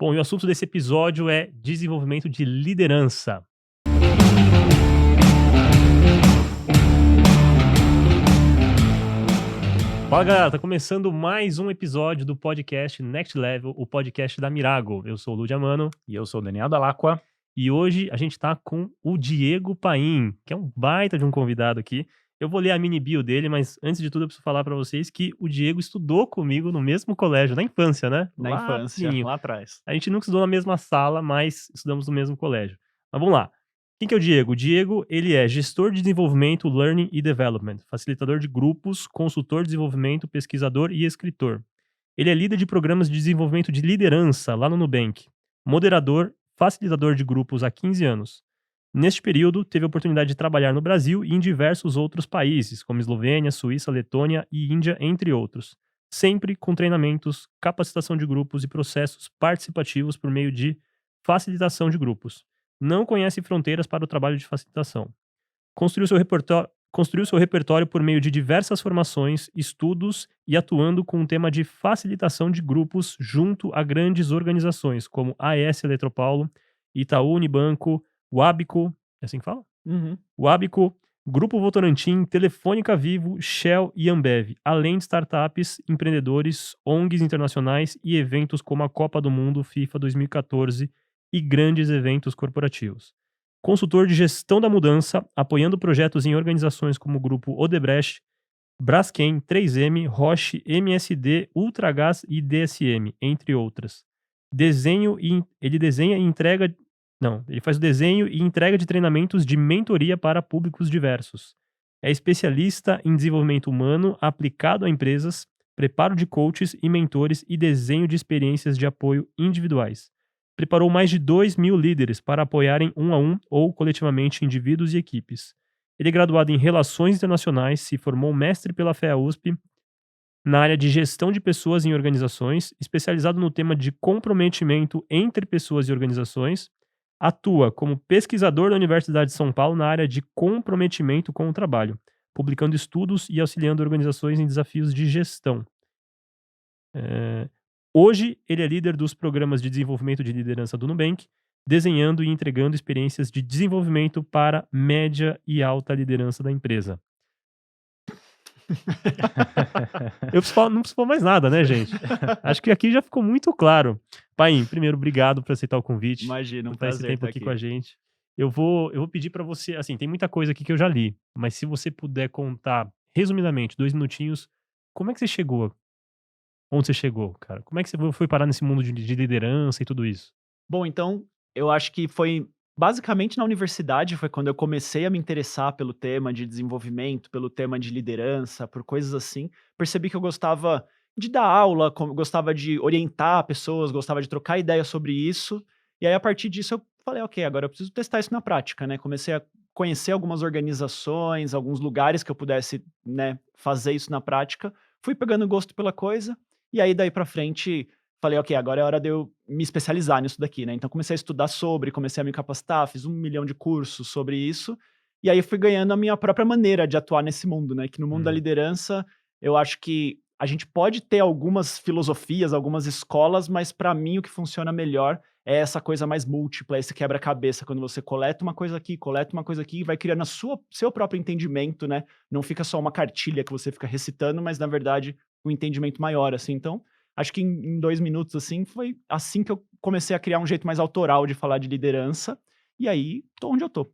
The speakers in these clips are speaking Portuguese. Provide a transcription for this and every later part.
Bom, e o assunto desse episódio é desenvolvimento de liderança. Fala galera, tá começando mais um episódio do podcast Next Level, o podcast da Mirago. Eu sou o Lude Amano E eu sou o Daniel Dalacqua. e hoje a gente tá com o Diego Paim, que é um baita de um convidado aqui. Eu vou ler a mini bio dele, mas antes de tudo eu preciso falar pra vocês que o Diego estudou comigo no mesmo colégio, na infância, né? Na Lá infância, pequenininho. lá atrás. A gente nunca estudou na mesma sala, mas estudamos no mesmo colégio. Mas vamos lá. Quem que é o Diego? O Diego, ele é gestor de desenvolvimento, learning e development, facilitador de grupos, consultor de desenvolvimento, pesquisador e escritor. Ele é líder de programas de desenvolvimento de liderança lá no Nubank, moderador, facilitador de grupos há 15 anos. Neste período, teve a oportunidade de trabalhar no Brasil e em diversos outros países, como Eslovênia, Suíça, Letônia e Índia, entre outros. Sempre com treinamentos, capacitação de grupos e processos participativos por meio de facilitação de grupos. Não conhece fronteiras para o trabalho de facilitação. Construiu seu repertório por meio de diversas formações, estudos e atuando com o tema de facilitação de grupos junto a grandes organizações como AES Eletropaulo, Itaú Unibanco, Wabco, é assim que fala? Uhum. Wabco, Grupo Votorantim, Telefônica Vivo, Shell e Ambev, além de startups, empreendedores, ONGs internacionais e eventos como a Copa do Mundo, FIFA 2014 e grandes eventos corporativos. Consultor de gestão da mudança, apoiando projetos em organizações como o Grupo Odebrecht, Braskem, 3M, Roche, MSD, Ultragaz e DSM, entre outras. Ele desenha e entrega. Não, ele faz o desenho e entrega de treinamentos de mentoria para públicos diversos. É especialista em desenvolvimento humano aplicado a empresas, preparo de coaches e mentores e desenho de experiências de apoio individuais. Preparou mais de 2.000 líderes para apoiarem um a um ou coletivamente indivíduos e equipes. Ele é graduado em Relações Internacionais, se formou mestre pela FEA-USP na área de gestão de pessoas em organizações, especializado no tema de comprometimento entre pessoas e organizações. Atua como pesquisador da Universidade de São Paulo na área de comprometimento com o trabalho, publicando estudos e auxiliando organizações em desafios de gestão. Hoje, ele é líder dos programas de desenvolvimento de liderança do Nubank, desenhando e entregando experiências de desenvolvimento para média e alta liderança da empresa. Não preciso falar mais nada, né, gente? Acho que aqui já ficou muito claro. Paim, primeiro, obrigado por aceitar o convite, Imagina, por um estar esse prazer tempo estar aqui aqui. com a gente. Eu vou pedir pra você, assim, tem muita coisa aqui que eu já li, mas se você puder contar, resumidamente, 2 minutinhos, como é que você chegou onde você chegou, cara? Como é que você foi parar nesse mundo de liderança e tudo isso? Bom, então, eu acho que foi basicamente na universidade, foi quando eu comecei a me interessar pelo tema de desenvolvimento, pelo tema de liderança, por coisas assim. Percebi que eu gostava de dar aula, gostava de orientar pessoas, gostava de trocar ideias sobre isso. E aí, a partir disso, eu falei, ok, agora eu preciso testar isso na prática, né? Comecei a conhecer algumas organizações, alguns lugares que eu pudesse, né, fazer isso na prática. Fui pegando gosto pela coisa, e aí daí pra frente falei: "Ok, agora é hora de eu me especializar nisso daqui", né. Então comecei a estudar sobre, comecei a me capacitar, fiz 1 milhão de cursos sobre isso, e aí fui ganhando a minha própria maneira de atuar nesse mundo, né, que no mundo da Uhum. liderança, eu acho que a gente pode ter algumas filosofias, algumas escolas, mas para mim o que funciona melhor é essa coisa mais múltipla, esse quebra-cabeça, quando você coleta uma coisa aqui e vai criando a seu próprio entendimento, né, não fica só uma cartilha que você fica recitando, mas na verdade um entendimento maior, assim. Então, acho que em 2 minutos, assim, foi assim que eu comecei a criar um jeito mais autoral de falar de liderança, e aí tô onde eu tô.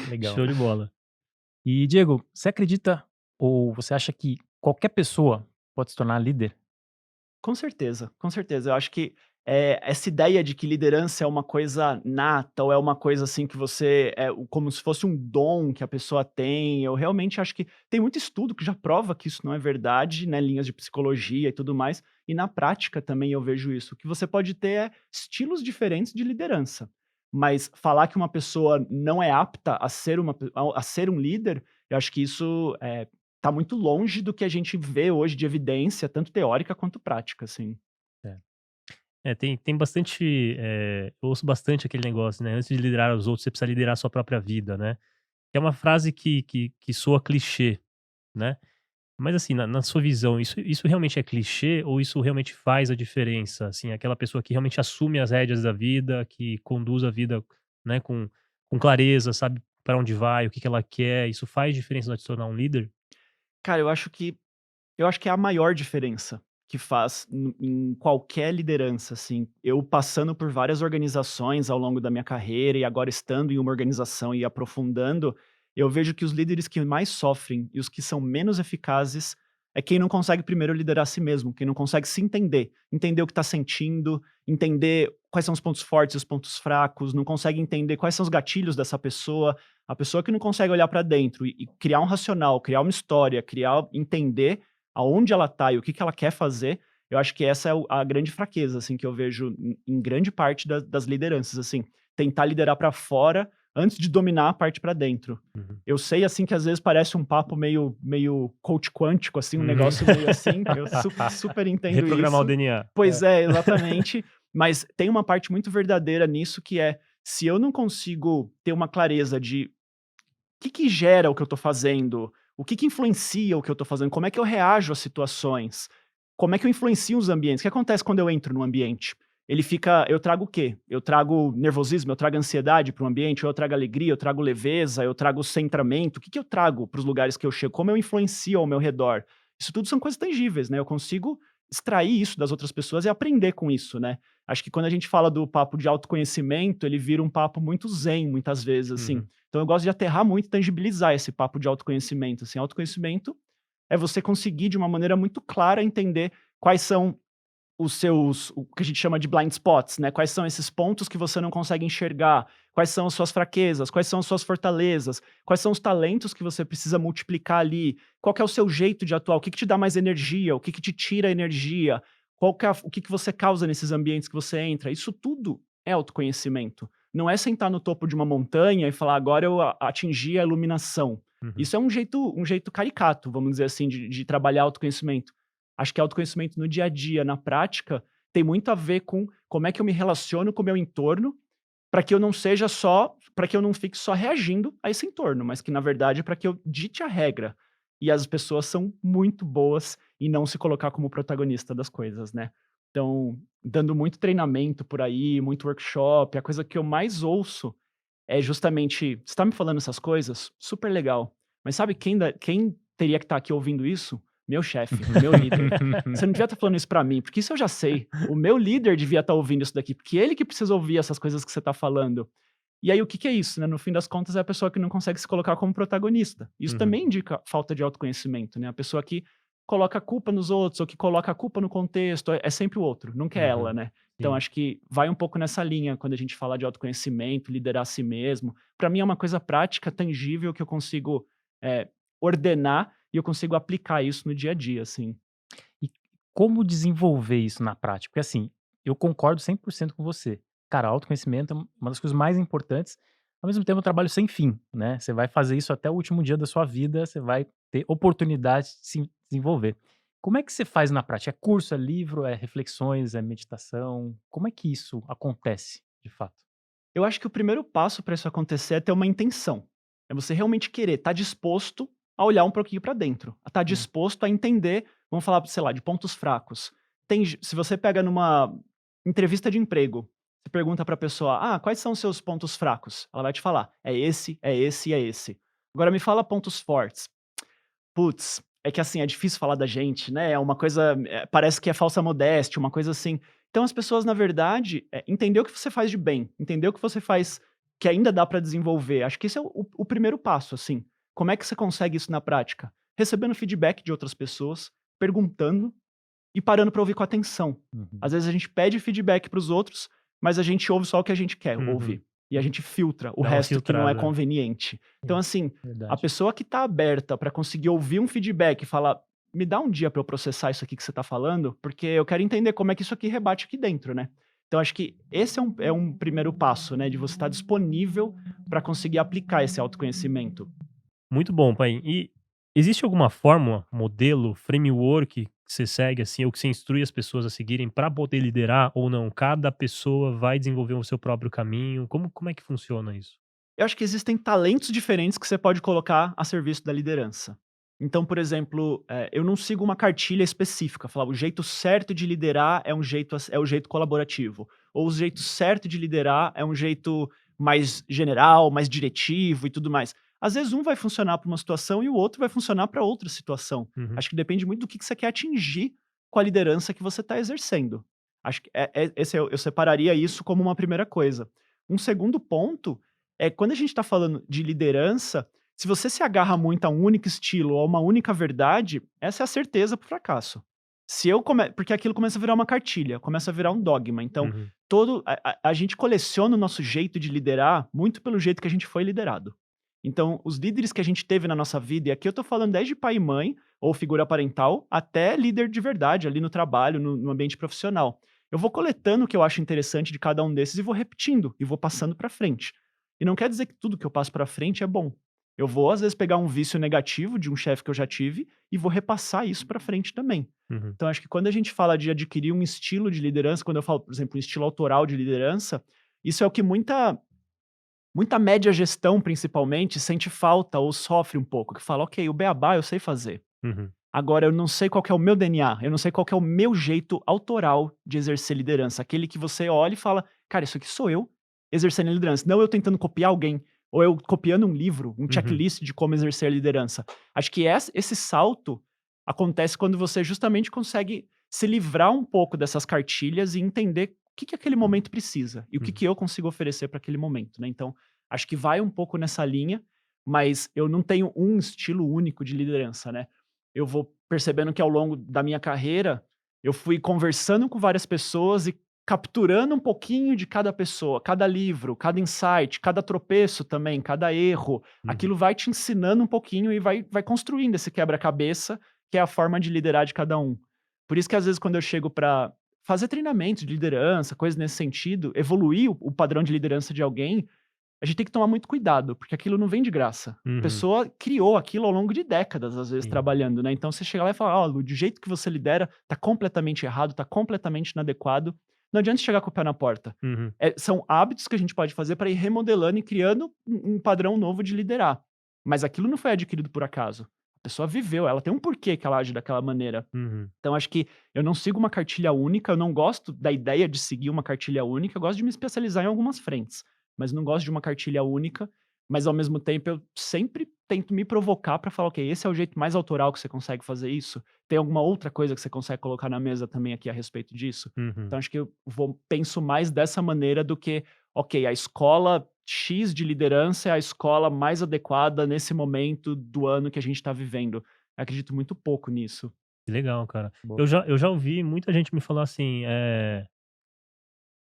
Legal. Show de bola. E Diego, você acredita ou você acha que qualquer pessoa pode se tornar líder? Com certeza, com certeza. Eu acho que, essa ideia de que liderança é uma coisa nata ou é uma coisa, assim, que você como se fosse um dom que a pessoa tem, eu realmente acho que tem muito estudo que já prova que isso não é verdade, né, linhas de psicologia e tudo mais, e na prática também eu vejo isso. O que você pode ter é estilos diferentes de liderança, mas falar que uma pessoa não é apta a ser a ser um líder, eu acho que isso, tá muito longe do que a gente vê hoje de evidência, tanto teórica quanto prática, assim. É. Tem bastante, eu ouço bastante aquele negócio, né, antes de liderar os outros, você precisa liderar a sua própria vida, né. Que é uma frase que soa clichê, né. Mas assim, na sua visão, isso realmente é clichê ou isso realmente faz a diferença? Assim, aquela pessoa que realmente assume as rédeas da vida, que conduz a vida, né, com clareza, sabe para onde vai, o que que ela quer, isso faz diferença na de se tornar um líder? Cara, eu acho que é a maior diferença que faz em qualquer liderança, assim. Eu passando por várias organizações ao longo da minha carreira e agora estando em uma organização e aprofundando, eu vejo que os líderes que mais sofrem e os que são menos eficazes é quem não consegue primeiro liderar a si mesmo, quem não consegue se entender, entender o que está sentindo, entender quais são os pontos fortes e os pontos fracos, não consegue entender quais são os gatilhos dessa pessoa, a pessoa que não consegue olhar para dentro e criar um racional, criar uma história, entender aonde ela tá e o que que ela quer fazer, eu acho que essa é a grande fraqueza, assim, que eu vejo em grande parte das lideranças, assim, tentar liderar para fora antes de dominar a parte para dentro. Uhum. Eu sei, assim, que às vezes parece um papo meio coach quântico, assim, um Uhum. negócio meio assim, eu super entendo Reprogramar o isso. DNA. Pois é, exatamente, mas tem uma parte muito verdadeira nisso que é, se eu não consigo ter uma clareza de que gera o que eu tô fazendo? O que influencia o que eu tô fazendo? Como é que eu reajo às situações? Como é que eu influencio os ambientes? O que acontece quando eu entro no ambiente? Eu trago o quê? Eu trago nervosismo, eu trago ansiedade para o ambiente, ou eu trago alegria, eu trago leveza, eu trago centramento. O que eu trago para os lugares que eu chego? Como eu influencio ao meu redor? Isso tudo são coisas tangíveis, né? Eu consigo extrair isso das outras pessoas e aprender com isso, né? Acho que quando a gente fala do papo de autoconhecimento, ele vira um papo muito zen, muitas vezes, assim. Uhum. Então eu gosto de aterrar muito e tangibilizar esse papo de autoconhecimento, assim. Autoconhecimento é você conseguir, de uma maneira muito clara, entender quais são o que a gente chama de blind spots, né? Quais são esses pontos que você não consegue enxergar? Quais são as suas fraquezas? Quais são as suas fortalezas? Quais são os talentos que você precisa multiplicar ali? Qual que é o seu jeito de atuar? O que te dá mais energia? O que te tira energia? O que você causa nesses ambientes que você entra? Isso tudo é autoconhecimento. Não é sentar no topo de uma montanha e falar: "Agora eu atingi a iluminação". Uhum. Isso é um jeito caricato, vamos dizer assim, de trabalhar autoconhecimento. Acho que autoconhecimento no dia a dia, na prática, tem muito a ver com como é que eu me relaciono com o meu entorno, para que eu não fique só reagindo a esse entorno, mas que na verdade para que eu dite a regra. E as pessoas são muito boas em não se colocar como protagonista das coisas, né. Então, dando muito treinamento por aí, muito workshop, a coisa que eu mais ouço é justamente: "Você está me falando essas coisas? Super legal, mas sabe quem teria que estar aqui ouvindo isso? Meu chefe, o meu líder. Você não devia estar falando isso para mim, porque isso eu já sei. O meu líder devia estar ouvindo isso daqui, porque ele que precisa ouvir essas coisas que você está falando". E aí o que que é isso, né, no fim das contas é a pessoa que não consegue se colocar como protagonista. Isso Uhum. também indica falta de autoconhecimento, né, a pessoa que coloca a culpa nos outros ou que coloca a culpa no contexto, é sempre o outro, nunca é ela, Uhum. né. Então Sim. acho que vai um pouco nessa linha quando a gente fala de autoconhecimento, liderar a si mesmo. Para mim é uma coisa prática, tangível, que eu consigo, eh, ordenar e eu consigo aplicar isso no dia a dia, assim. E como desenvolver isso na prática? Porque assim, eu concordo 100% com você. Cara, autoconhecimento é uma das coisas mais importantes, ao mesmo tempo é um trabalho sem fim, né, você vai fazer isso até o último dia da sua vida, você vai ter oportunidade de se desenvolver. Como é que você faz na prática? É curso, é livro, é reflexões, é meditação? Como é que isso acontece, de fato? Eu acho que o primeiro passo para isso acontecer é ter uma intenção. É você realmente querer, estar disposto a olhar um pouquinho para dentro, a estar Hum. disposto a entender, vamos falar, sei lá, de pontos fracos. Se você pega numa entrevista de emprego, você pergunta para a pessoa: "Ah, quais são os seus pontos fracos?". Ela vai te falar: "É esse, é esse e é esse". Agora me fala pontos fortes. Putz, é que assim, é difícil falar da gente, né, é uma coisa, parece que é falsa modéstia, uma coisa assim. Então as pessoas, na verdade, entender o que você faz de bem, entender o que você faz que ainda dá pra desenvolver, acho que esse é o primeiro passo, assim. Como é que você consegue isso na prática? Recebendo feedback de outras pessoas, perguntando e parando pra ouvir com atenção. Uhum. Às vezes a gente pede feedback para os outros, mas a gente ouve só o que a gente quer Uhum. ouvir. E a gente filtra o Dá uma resto que não é filtrada. conveniente. Então, Sim, assim, a verdade. pessoa que está aberta para conseguir ouvir um feedback e falar: "Me dá um dia para eu processar isso aqui que você está falando, porque eu quero entender como é que isso aqui rebate aqui dentro", né. Então acho que esse é um primeiro passo, né, de você estar disponível para conseguir aplicar esse autoconhecimento. Muito bom, pai. E existe alguma fórmula, modelo, framework que você segue, assim, ou que você instrui as pessoas a seguirem para poder liderar ou não? Cada pessoa vai desenvolver o seu próprio caminho? Como é que funciona isso? Eu acho que existem talentos diferentes que você pode colocar a serviço da liderança. Então, por exemplo, eu não sigo uma cartilha específica, falar o jeito certo de liderar é o jeito colaborativo, ou o jeito certo de liderar é um jeito mais general, mais diretivo e tudo mais. Às vezes um vai funcionar para uma situação e o outro vai funcionar para outra situação. Uhum, Acho que depende muito do que você quer atingir com a liderança que você está exercendo. Acho que eu separaria isso como uma primeira coisa. Um segundo ponto é quando a gente está falando de liderança, se você se agarra muito a um único estilo ou a uma única verdade, essa é a certeza para o fracasso. Se eu come Porque aquilo começa a virar uma cartilha, começa a virar um dogma. Então, uhum, todo a gente coleciona o nosso jeito de liderar muito pelo jeito que a gente foi liderado. Então, os líderes que a gente teve na nossa vida, e aqui eu tô falando desde pai e mãe, ou figura parental, até líder de verdade, ali no trabalho, no ambiente profissional. Eu vou coletando o que eu acho interessante de cada um desses e vou repetindo, e vou passando para frente. E não quer dizer que tudo que eu passo para frente é bom. Eu vou, às vezes, pegar um vício negativo de um chefe que eu já tive e vou repassar isso para frente também. uhum, Então, acho que quando a gente fala de adquirir um estilo de liderança, quando eu falo, por exemplo, um estilo autoral de liderança, isso é o que muita média gestão, principalmente, sente falta ou sofre um pouco, que fala: "Ok, o beabá eu sei fazer. uhum, Agora eu não sei qual que é o meu DNA, eu não sei qual que é o meu jeito autoral de exercer liderança", aquele que você olha e fala: "Cara, isso aqui sou eu exercendo liderança", não eu tentando copiar alguém, ou eu copiando um livro, um uhum, checklist de como exercer a liderança. Acho que esse salto acontece quando você justamente consegue se livrar um pouco dessas cartilhas e entender o que que aquele momento precisa e o que uhum. que eu consigo oferecer para aquele momento, né. Então, acho que vai um pouco nessa linha, mas eu não tenho um estilo único de liderança, né. Eu vou percebendo que ao longo da minha carreira, eu fui conversando com várias pessoas e capturando um pouquinho de cada pessoa, cada livro, cada insight, cada tropeço também, cada erro. Uhum. Aquilo vai te ensinando um pouquinho e vai construindo esse quebra-cabeça, que é a forma de liderar de cada um. Por isso que às vezes quando eu chego para fazer treinamentos de liderança, coisas nesse sentido, evoluir o padrão de liderança de alguém, a gente tem que tomar muito cuidado, porque aquilo não vem de graça. A Uhum. pessoa criou aquilo ao longo de décadas, às vezes, Sim. trabalhando, né. Então você chega lá e fala: "Ó, Lu, do jeito que você lidera, tá completamente errado, tá completamente inadequado". Não adianta chegar com o pé na porta. Uhum. São hábitos que a gente pode fazer para ir remodelando e criando um padrão novo de liderar. Mas aquilo não foi adquirido por acaso. A pessoa viveu, ela tem um porquê que ela age daquela maneira. Uhum. Então acho que eu não sigo uma cartilha única, eu não gosto da ideia de seguir uma cartilha única, eu gosto de me especializar em algumas frentes, mas não gosto de uma cartilha única, mas ao mesmo tempo eu sempre tento me provocar para falar: "Ok, esse é o jeito mais autoral que você consegue fazer isso? Tem alguma outra coisa que você consegue colocar na mesa também aqui a respeito disso?". Uhum. Então acho que eu penso mais dessa maneira do que: "Ok, a escola X de liderança é a escola mais adequada nesse momento do ano que a gente está vivendo". Eu acredito muito pouco nisso. Que legal, cara. Boa. Eu já ouvi muita gente me falar assim,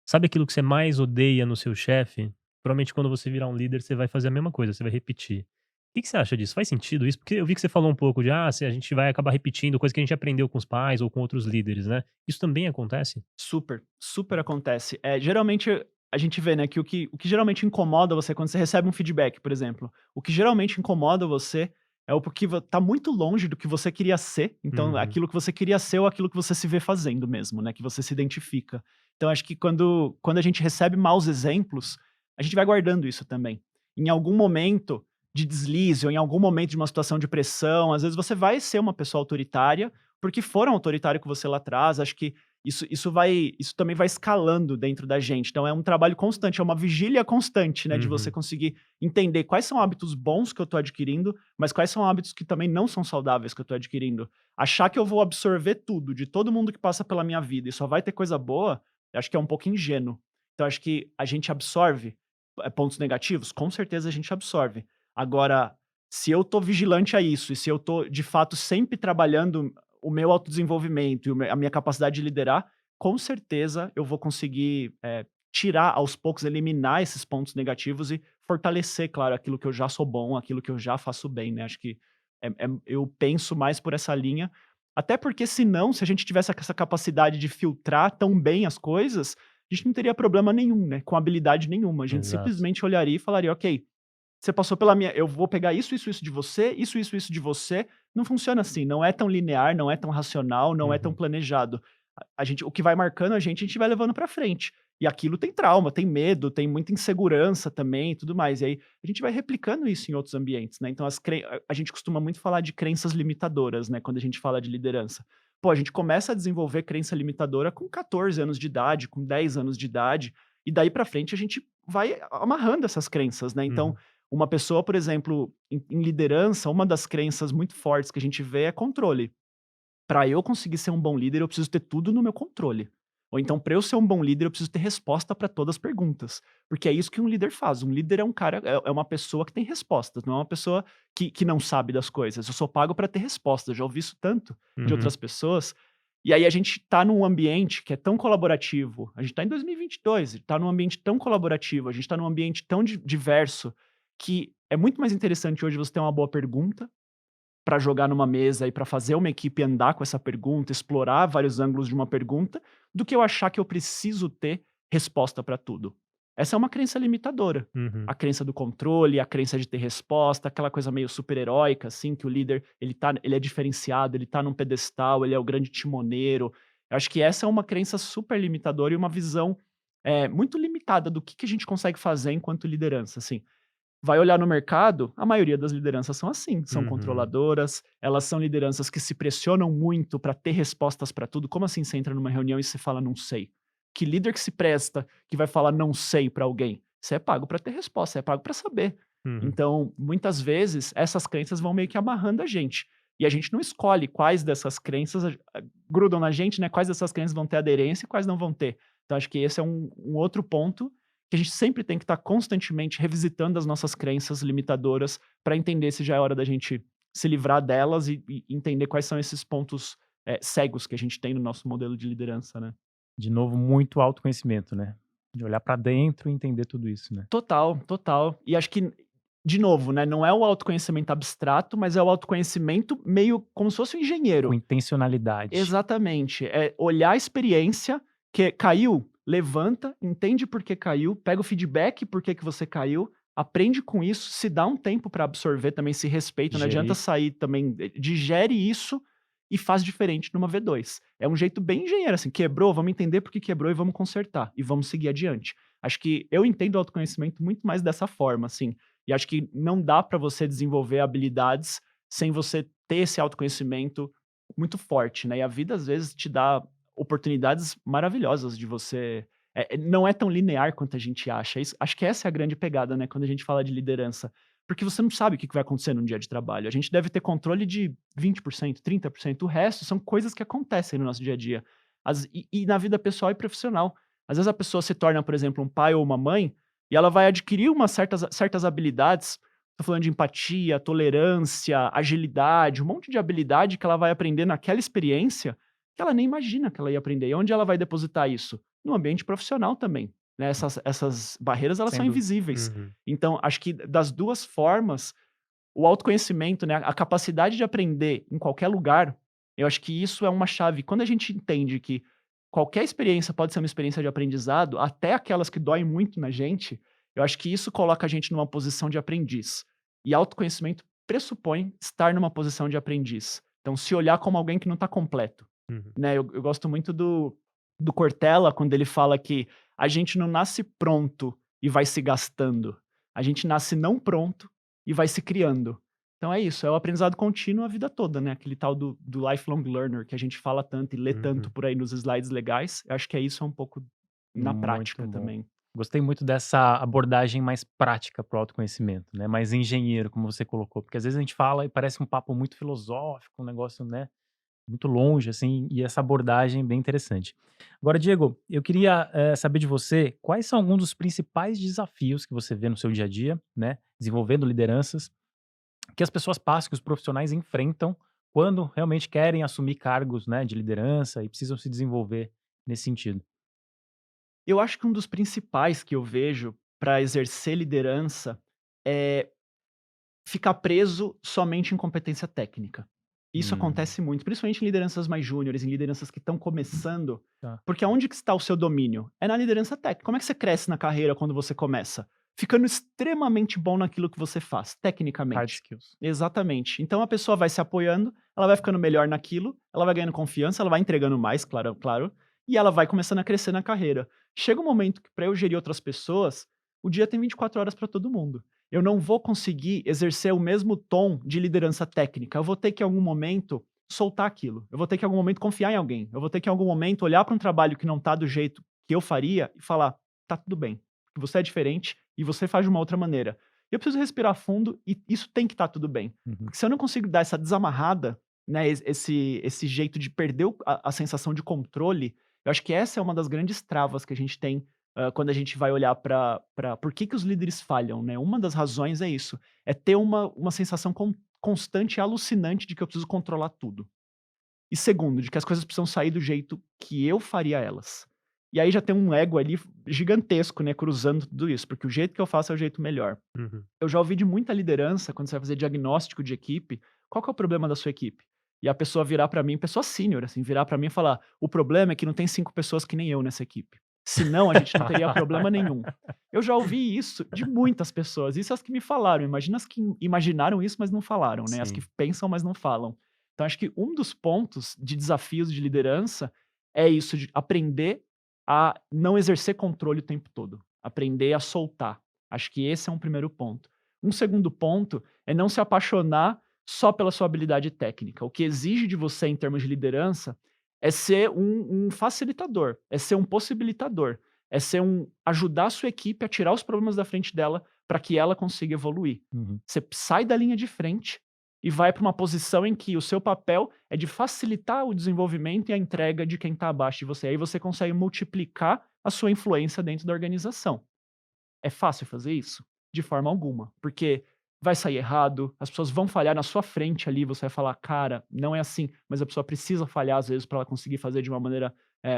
sabe aquilo que você mais odeia no seu chefe? Provavelmente quando você virar um líder, você vai fazer a mesma coisa, você vai repetir. O que que você acha disso? Faz sentido isso? Porque eu vi que você falou um pouco de, se a gente vai acabar repetindo coisa que a gente aprendeu com os pais ou com outros líderes, né. Isso também acontece? Super, super acontece. Geralmente a gente vê, né, que o que geralmente incomoda você quando você recebe um feedback, por exemplo, o que geralmente incomoda você é o porque tá muito longe do que você queria ser, então Uhum. aquilo que você queria ser ou aquilo que você se vê fazendo mesmo, né, que você se identifica. Então acho que quando a gente recebe maus exemplos, a gente vai guardando isso também. Em algum momento de deslize ou em algum momento de uma situação de pressão, às vezes você vai ser uma pessoa autoritária, porque foram autoritário com você lá atrás, acho que isso também vai escalando dentro da gente, então é um trabalho constante, é uma vigília constante, né, de você Uhum. conseguir entender quais são hábitos bons que eu tô adquirindo, mas quais são hábitos que também não são saudáveis que eu tô adquirindo. Achar que eu vou absorver tudo de todo mundo que passa pela minha vida e só vai ter coisa boa, eu acho que é um pouco ingênuo. Então acho que a gente absorve, pontos negativos? Com certeza a gente absorve. Agora, se eu tô vigilante a isso e se eu tô de fato sempre trabalhando o meu autodesenvolvimento e a minha capacidade de liderar, com certeza eu vou conseguir, tirar aos poucos, eliminar esses pontos negativos e fortalecer, claro, aquilo que eu já sou bom, aquilo que eu já faço bem, né. Acho que eu penso mais por essa linha, até porque senão, se a gente tivesse essa capacidade de filtrar tão bem as coisas, a gente não teria problema nenhum, né, com habilidade nenhuma. A gente Exato. simplesmente olharia e falaria: "Ok, você passou pela minha eu vou pegar isso, isso, isso de você, isso de você". Não funciona assim, não é tão linear, não é tão racional, não é tão Uhum. planejado. A gente o que vai marcando a gente vai levando pra frente. E aquilo tem trauma, tem medo, tem muita insegurança também e tudo mais. E aí a gente vai replicando isso em outros ambientes, né? Então a gente costuma muito falar de crenças limitadoras, né? Quando a gente fala de liderança. Pô, a gente começa a desenvolver crença limitadora com 14 anos de idade, com 10 anos de idade, e daí pra frente a gente vai amarrando essas crenças, né? Então, Uhum. uma pessoa, por exemplo, em liderança, uma das crenças muito fortes que a gente vê é controle. Para eu conseguir ser um bom líder, eu preciso ter tudo no meu controle. Ou então, para eu ser um bom líder, eu preciso ter resposta para todas as perguntas. Porque é isso que um líder faz. Um líder é um cara, é uma pessoa que tem respostas, não é uma pessoa que não sabe das coisas. Eu sou pago para ter respostas. Eu já ouvi isso tanto de Uhum. outras pessoas. E aí a gente tá num ambiente que é tão colaborativo. A gente tá em 2022, a gente tá num ambiente tão colaborativo, a gente tá num ambiente tão diverso, que é muito mais interessante hoje você ter uma boa pergunta para jogar numa mesa e para fazer uma equipe andar com essa pergunta, explorar vários ângulos de uma pergunta, do que eu achar que eu preciso ter resposta para tudo. Essa é uma crença limitadora. Uhum. A crença do controle, a crença de ter resposta, aquela coisa meio super-heróica, assim, que o líder, ele é diferenciado, ele tá num pedestal, ele é o grande timoneiro. Eu acho que essa é uma crença super limitadora e uma visão muito limitada do que a gente consegue fazer enquanto liderança, assim. Vai olhar no mercado, a maioria das lideranças são assim, são Uhum. controladoras, elas são lideranças que se pressionam muito para ter respostas para tudo. Como assim você entra numa reunião e você fala não sei? Que líder que se presta, que vai falar não sei para alguém? Você é pago para ter resposta, você é pago para saber. Uhum. Então, muitas vezes, essas crenças vão meio que amarrando a gente. E a gente não escolhe quais dessas crenças grudam na gente, né? Quais dessas crenças vão ter aderência e quais não vão ter. Então, acho que esse é um outro ponto que a gente sempre tem que estar constantemente revisitando as nossas crenças limitadoras para entender se já é hora da gente se livrar delas e entender quais são esses pontos cegos que a gente tem no nosso modelo de liderança, né? De novo, muito autoconhecimento, né? De olhar pra dentro e entender tudo isso, né? Total, total. E acho que, de novo, né, não é o autoconhecimento abstrato, mas é o autoconhecimento meio como se fosse um Com engenheiro. intencionalidade. Exatamente. É olhar a experiência, que caiu, levanta, entende por que caiu, pega o feedback por que você caiu, aprende com isso, se dá um tempo para absorver, também se respeita, não adianta Digerir. sair também, digere isso e faz diferente numa V2. É um jeito bem engenheiro, assim, quebrou, vamos entender por que quebrou e vamos consertar, e vamos seguir adiante. Acho que eu entendo o autoconhecimento muito mais dessa forma, assim, e acho que não dá para você desenvolver habilidades sem você ter esse autoconhecimento muito forte, né, e a vida às vezes te dá oportunidades maravilhosas de você não é tão linear quanto a gente acha, isso acho que essa é a grande pegada, né, quando a gente fala de liderança, porque você não sabe o que vai acontecer num dia de trabalho, a gente deve ter controle de 20%, 30%, o resto são coisas que acontecem no nosso dia a dia, e na vida pessoal e profissional. Às vezes a pessoa se torna, por exemplo, um pai ou uma mãe, e ela vai adquirir umas certas habilidades. Tô falando de empatia, tolerância, agilidade, um monte de habilidade que ela vai aprender naquela experiência, que ela nem imagina que ela ia aprender. E onde ela vai depositar isso? No ambiente profissional também, né, essas barreiras, elas Sem são dúvida. invisíveis. Uhum. Então, acho que das 2 formas, o autoconhecimento, né, a capacidade de aprender em qualquer lugar, eu acho que isso é uma chave. Quando a gente entende que qualquer experiência pode ser uma experiência de aprendizado, até aquelas que doem muito na gente, eu acho que isso coloca a gente numa posição de aprendiz. E autoconhecimento pressupõe estar numa posição de aprendiz. Então, se olhar como alguém que não está completo, Uhum. né? Eu gosto muito do Cortella, quando ele fala que a gente não nasce pronto e vai se gastando. A gente nasce não pronto e vai se criando. Então é isso, é o aprendizado contínuo a vida toda, né? Aquele tal do lifelong learner que a gente fala tanto e lê tanto Uhum. por aí nos slides legais. Eu acho que é isso um pouco na Muito prática bom. também. Gostei muito dessa abordagem mais prática para o autoconhecimento, né? Mais engenheiro, como você colocou, porque às vezes a gente fala e parece um papo muito filosófico, um negócio, né? Muito longe, assim, e essa abordagem bem interessante. Agora, Diego, eu queria saber de você quais são alguns dos principais desafios que você vê no seu dia a dia, né? Desenvolvendo lideranças, que as pessoas passam, que os profissionais enfrentam quando realmente querem assumir cargos, né, de liderança e precisam se desenvolver nesse sentido. Eu acho que um dos principais que eu vejo para exercer liderança é ficar preso somente em competência técnica. Isso Hum, acontece muito, principalmente em lideranças mais júniores, em lideranças que estão começando, tá. porque aonde que está o seu domínio? É na liderança técnica. Como é que você cresce na carreira quando você começa? Ficando extremamente bom naquilo que você faz, Hard tecnicamente. skills. Exatamente. Então a pessoa vai se apoiando, ela vai ficando melhor naquilo, ela vai ganhando confiança, ela vai entregando mais, claro, claro, e ela vai começando a crescer na carreira. Chega um momento que para eu gerir outras pessoas, o dia tem 24 horas para todo mundo. Eu não vou conseguir exercer o mesmo tom de liderança técnica. Eu vou ter que, em algum momento, soltar aquilo. Eu vou ter que, em algum momento, confiar em alguém. Eu vou ter que, em algum momento, olhar para um trabalho que não está do jeito que eu faria e falar: tá tudo bem, porque você é diferente e você faz de uma outra maneira. Eu preciso respirar fundo e isso tem que estar tudo bem. Uhum. Porque se eu não consigo dar essa desamarrada, né, esse jeito de perder a sensação de controle, eu acho que essa é uma das grandes travas que a gente tem quando a gente vai olhar para por que, que os líderes falham, né? Uma das razões é isso, é ter uma sensação constante e alucinante de que eu preciso controlar tudo. E segundo, de que as coisas precisam sair do jeito que eu faria elas. E aí já tem um ego ali gigantesco, né, cruzando tudo isso, porque o jeito que eu faço é o jeito melhor. Uhum. Eu já ouvi de muita liderança, quando você vai fazer diagnóstico de equipe, qual que é o problema da sua equipe? E a pessoa virar pra mim, pessoa sênior, assim, virar pra mim e falar: "O problema é que não tem 5 pessoas que nem eu nessa equipe. Senão a gente não teria problema nenhum". Eu já ouvi isso de muitas pessoas, isso as que me falaram, imagina as que imaginaram isso, mas não falaram, né, as que Sim. pensam, mas não falam. Então acho que um dos pontos de desafios de liderança é isso, de aprender a não exercer controle o tempo todo, aprender a soltar. Acho que esse é um primeiro ponto. Um segundo ponto é não se apaixonar só pela sua habilidade técnica. O que exige de você em termos de liderança é ser um facilitador, é ser um possibilitador, é ser ajudar a sua equipe a tirar os problemas da frente dela para que ela consiga evoluir. Uhum. Você sai da linha de frente e vai para uma posição em que o seu papel é de facilitar o desenvolvimento e a entrega de quem está abaixo de você. Aí você consegue multiplicar a sua influência dentro da organização. É fácil fazer isso? De forma alguma, porque vai sair errado, as pessoas vão falhar na sua frente ali, você vai falar: "Cara, não é assim", mas a pessoa precisa falhar às vezes para ela conseguir fazer de uma maneira,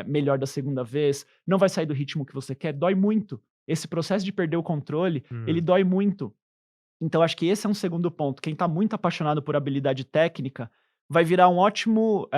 melhor da segunda vez, não vai sair do ritmo que você quer, dói muito. Esse processo de perder o controle, ele Uhum. dói muito. Então acho que esse é um segundo ponto, quem está muito apaixonado por habilidade técnica, vai virar um ótimo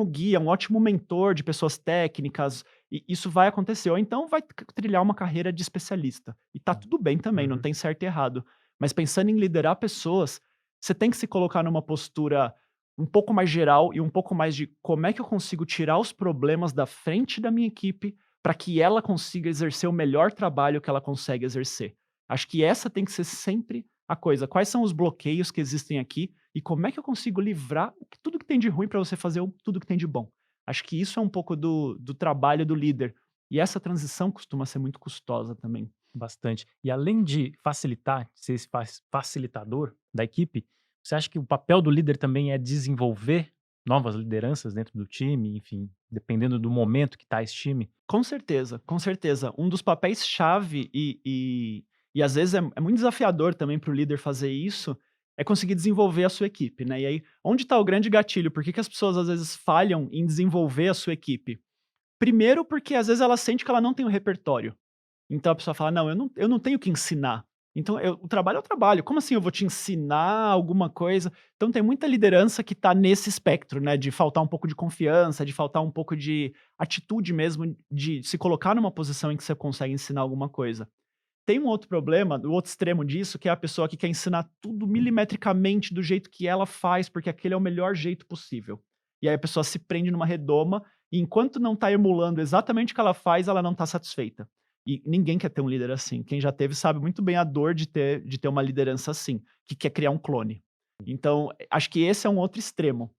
guia, um ótimo mentor de pessoas técnicas, e isso vai acontecer, ou então vai trilhar uma carreira de especialista, e tá tudo bem também, não Uhum. tem certo e errado. Mas pensando em liderar pessoas, você tem que se colocar numa postura um pouco mais geral e um pouco mais de como é que eu consigo tirar os problemas da frente da minha equipe, para que ela consiga exercer o melhor trabalho que ela consegue exercer. Acho que essa tem que ser sempre a coisa. Quais são os bloqueios que existem aqui e como é que eu consigo livrar tudo que tem de ruim para você fazer tudo que tem de bom? Acho que isso é um pouco do trabalho do líder. E essa transição costuma ser muito custosa também. Bastante. E além de facilitar, ser esse facilitador da equipe, você acha que o papel do líder também é desenvolver novas lideranças dentro do time, enfim, dependendo do momento que tá esse time? Com certeza, com certeza. Um dos papéis-chave e às vezes é muito desafiador também para o líder fazer isso, é conseguir desenvolver a sua equipe, né. E aí, onde está o grande gatilho? Por que que as pessoas às vezes falham em desenvolver a sua equipe? Primeiro porque às vezes ela sente que ela não tem o repertório. Então a pessoa fala: "Não, eu não tenho que ensinar. Então o trabalho é o trabalho. Como assim eu vou te ensinar alguma coisa?". Então tem muita liderança que está nesse espectro, né, de faltar um pouco de confiança, de faltar um pouco de atitude mesmo, de se colocar numa posição em que você consegue ensinar alguma coisa. Tem um outro problema, o outro extremo disso, que é a pessoa que quer ensinar tudo milimetricamente do jeito que ela faz, porque aquele é o melhor jeito possível. E aí a pessoa se prende numa redoma, e enquanto não está emulando exatamente o que ela faz, ela não está satisfeita. E ninguém quer ter um líder assim. Quem já teve sabe muito bem a dor de ter uma liderança assim, que quer criar um clone. Então, acho que esse é um outro extremo.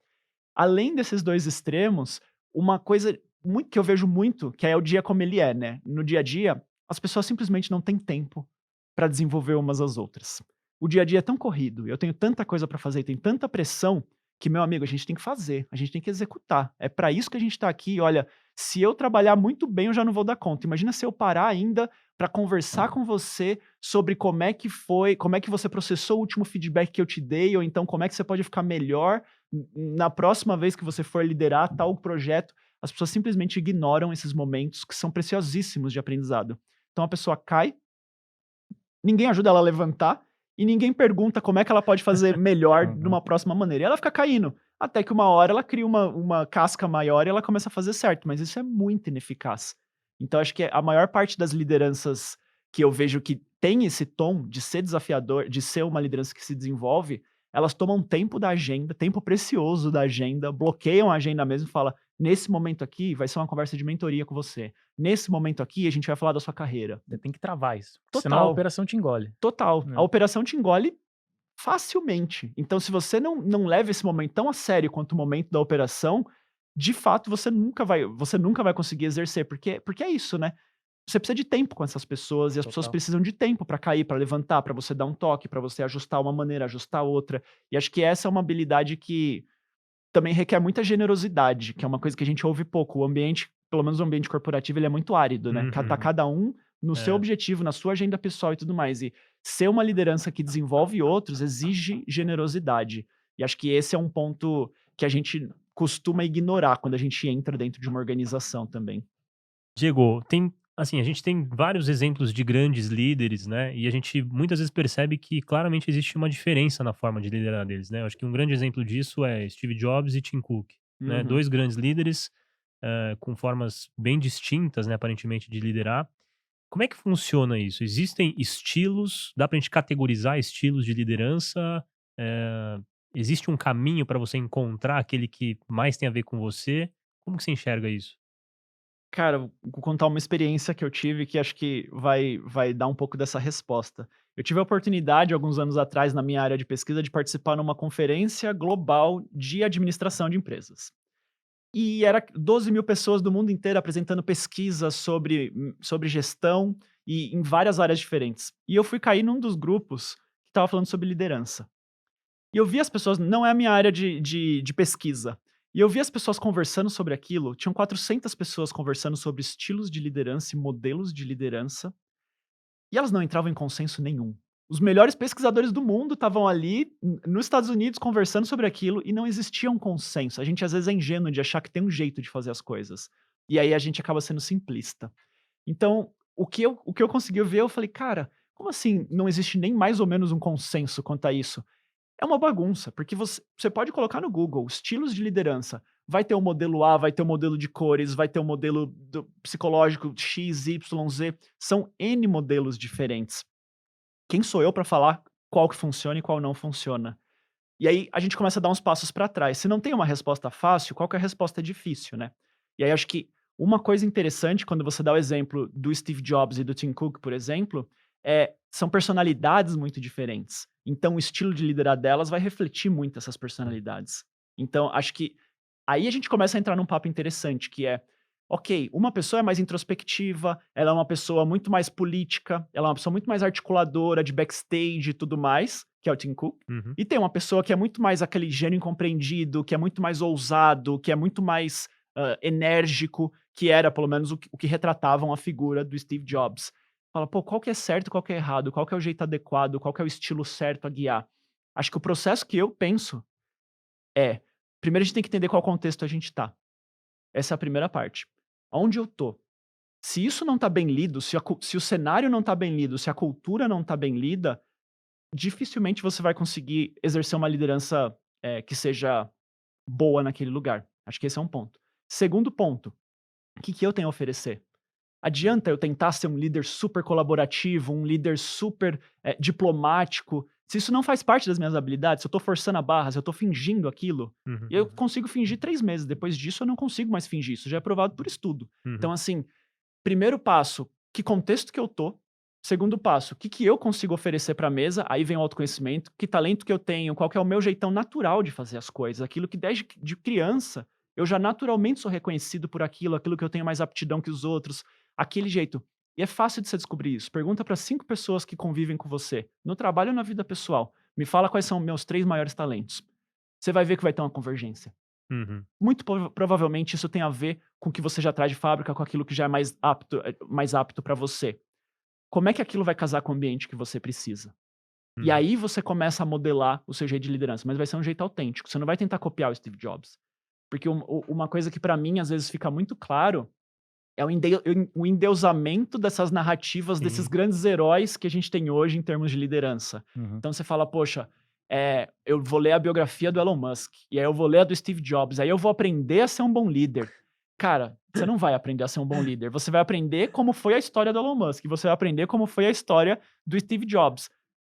Além desses 2 extremos, uma coisa muito que eu vejo muito, que é o dia como ele é, né. No dia a dia, as pessoas simplesmente não têm tempo para desenvolver umas às outras. O dia a dia é tão corrido, eu tenho tanta coisa para fazer, tem tanta pressão, que, meu amigo, a gente tem que fazer, a gente tem que executar. É para isso que a gente está aqui. Olha, se eu trabalhar muito bem, eu já não vou dar conta. Imagina se eu parar ainda para conversar com você sobre como é que foi, como é que você processou o último feedback que eu te dei, ou então como é que você pode ficar melhor na próxima vez que você for liderar tal projeto. As pessoas simplesmente ignoram esses momentos que são preciosíssimos de aprendizado. Então a pessoa cai, ninguém ajuda ela a levantar e ninguém pergunta como é que ela pode fazer melhor Uhum. numa próxima maneira. E ela fica caindo, até que uma hora ela cria uma casca maior e ela começa a fazer certo, mas isso é muito ineficaz. Então acho que a maior parte das lideranças que eu vejo que tem esse tom de ser desafiador, de ser uma liderança que se desenvolve, elas tomam tempo da agenda, tempo precioso da agenda, bloqueiam a agenda mesmo e fala: nesse momento aqui vai ser uma conversa de mentoria com você. Nesse momento aqui a gente vai falar da sua carreira. Você tem que travar isso, porque senão a Total, operação te engole, total. A né. operação te engole facilmente. Então, se você não leva esse momento tão a sério quanto o momento da operação, de fato você nunca vai conseguir exercer, porque é isso, né. Você precisa de tempo com essas pessoas e as pessoas Total. precisam de tempo para cair, para levantar, para você dar um toque, para você ajustar uma maneira, ajustar outra. E acho que essa é uma habilidade que também requer muita generosidade, que é uma coisa que a gente ouve pouco. O ambiente, pelo menos o ambiente corporativo, ele é muito árido, né? Tá Uhum. cada um no seu É. objetivo, na sua agenda pessoal e tudo mais. E ser uma liderança que desenvolve outros exige generosidade. E acho que esse é um ponto que a gente costuma ignorar quando a gente entra dentro de uma organização também. Diego, assim, a gente tem vários exemplos de grandes líderes, né, e a gente muitas vezes percebe que claramente existe uma diferença na forma de liderar deles, né. Eu acho que um grande exemplo disso é Steve Jobs e Tim Cook, né, Uhum. 2 grandes líderes, com formas bem distintas, né, aparentemente de liderar. Como é que funciona isso? Existem estilos? Dá pra gente categorizar estilos de liderança? Eh, Existe um caminho para você encontrar aquele que mais tem a ver com você? Como que você enxerga isso? Cara, vou contar uma experiência que eu tive que acho que vai dar um pouco dessa resposta. Eu tive a oportunidade, alguns anos atrás, na minha área de pesquisa, de participar numa conferência global de administração de empresas. E era 12.000 pessoas do mundo inteiro apresentando pesquisas sobre gestão e em várias áreas diferentes. E eu fui cair num dos grupos que estava falando sobre liderança. E eu vi as pessoas, não é a minha área de pesquisa, e eu vi as pessoas conversando sobre aquilo, tinham 400 pessoas conversando sobre estilos de liderança e modelos de liderança, e elas não entravam em consenso nenhum. Os melhores pesquisadores do mundo estavam ali, nos Estados Unidos, conversando sobre aquilo e não existia um consenso. A gente às vezes é ingênuo de achar que tem um jeito de fazer as coisas. E aí a gente acaba sendo simplista. Então, o que eu consegui ver, eu falei: "Cara, como assim não existe nem mais ou menos um consenso quanto a isso?" É uma bagunça, porque você pode colocar no Google estilos de liderança, vai ter o modelo A, vai ter o modelo de cores, vai ter o modelo psicológico X, Y, Z, são N modelos diferentes. Quem sou eu para falar qual que funciona e qual não funciona? E aí a gente começa a dar uns passos para trás. Se não tem uma resposta fácil, qual que é a resposta difícil, né? E aí acho que uma coisa interessante quando você dá o exemplo do Steve Jobs e do Tim Cook, por exemplo, são personalidades muito diferentes. Então o estilo de liderar delas vai refletir muito essas personalidades. Então acho que aí a gente começa a entrar num papo interessante, que é, ok, uma pessoa é mais introspectiva, ela é uma pessoa muito mais política, ela é uma pessoa muito mais articuladora, de backstage e tudo mais, que é o Tim Cook. Uhum. E tem uma pessoa que é muito mais aquele gênio incompreendido, que é muito mais ousado, que é muito mais enérgico, que era pelo menos o que retratavam a figura do Steve Jobs. Fala, pô, qual que é certo, qual que é errado, qual que é o jeito adequado, qual que é o estilo certo a guiar? Acho que o processo que eu penso é, primeiro a gente tem que entender qual contexto a gente tá. Essa é a primeira parte. Onde eu tô? Se isso não tá bem lido, se o cenário não tá bem lido, se a cultura não tá bem lida, dificilmente você vai conseguir exercer uma liderança, que seja boa naquele lugar. Acho que esse é um ponto. Segundo ponto, o que que eu tenho a oferecer? Adianta eu tentar ser um líder super colaborativo, um líder super, diplomático, se isso não faz parte das minhas habilidades, se eu tô forçando a barra, se eu tô fingindo aquilo, Uhum, eu uhum, consigo fingir 3 meses, depois disso eu não consigo mais fingir, isso já é provado por estudo. Então, uhum, assim, primeiro passo, que contexto que eu tô. Segundo passo, o que que eu consigo oferecer para a mesa, aí vem o autoconhecimento, que talento que eu tenho, qual que é o meu jeitão natural de fazer as coisas, aquilo que desde de criança eu já naturalmente sou reconhecido por aquilo, aquilo que eu tenho mais aptidão que os outros, aquele jeito. E é fácil de você descobrir isso. Pergunta para 5 pessoas que convivem com você, no trabalho ou na vida pessoal. Me fala quais são meus 3 maiores talentos. Você vai ver que vai ter uma convergência. uhum, Muito provavelmente isso tem a ver com o que você já traz de fábrica, com aquilo que já é mais apto para você. Como é que aquilo vai casar com o ambiente que você precisa? E uhum. aí você começa a modelar o seu jeito de liderança, mas vai ser um jeito autêntico. Você não vai tentar copiar o Steve Jobs. Porque uma coisa que para mim às vezes fica muito claro é o endeusamento dessas narrativas, desses Sim. grandes heróis que a gente tem hoje em termos de liderança. Uhum. Então você fala, poxa, eu vou ler a biografia do Elon Musk, e aí eu vou ler a do Steve Jobs, aí eu vou aprender a ser um bom líder. Cara, você não vai aprender a ser um bom líder. Você vai aprender como foi a história do Elon Musk, você vai aprender como foi a história do Steve Jobs.